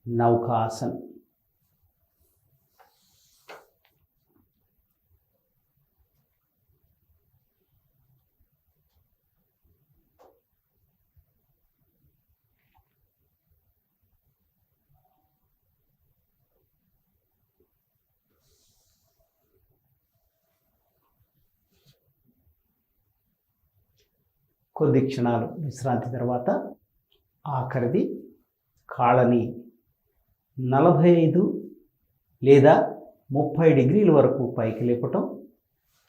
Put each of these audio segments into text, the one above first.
నౌకాసన్. కొద్ది క్షణాలు విశ్రాంతి తర్వాత ఆఖరిది కాళ్ళని 45 లేదా 30 డిగ్రీల వరకు పైకి లేపటం,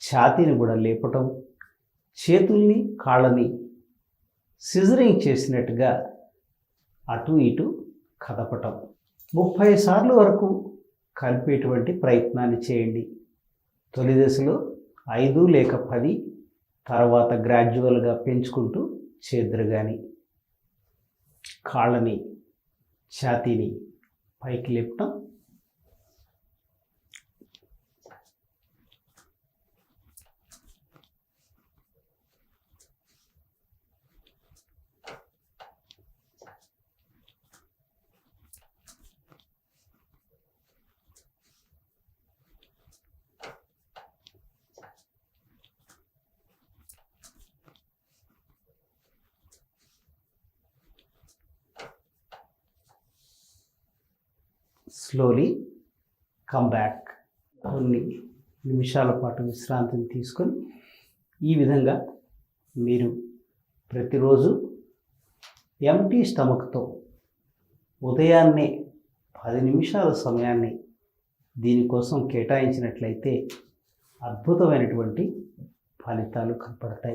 ఛాతీని కూడా లేపటం, చేతుల్ని కాళ్ళని సిజరింగ్ చేసినట్టుగా అటు ఇటు కదపటం 30 సార్లు వరకు కలిపేటువంటి ప్రయత్నాన్ని చేయండి. తొలి దశలో 5 లేక 10, తర్వాత గ్రాడ్యువల్గా పెంచుకుంటూ చేద్దరు. కానీ కాళ్ళని ఛాతీని పైకి లేపటం, స్లోలీ కమ్ బ్యాక్. కొన్ని నిమిషాల పాటు విశ్రాంతిని తీసుకొని ఈ విధంగా మీరు ప్రతిరోజు ఎంటీ స్టమక్తో ఉదయాన్నే 10 నిమిషాల సమయాన్ని దీనికోసం కేటాయించినట్లయితే అద్భుతమైనటువంటి ఫలితాలు కనపడతాయి.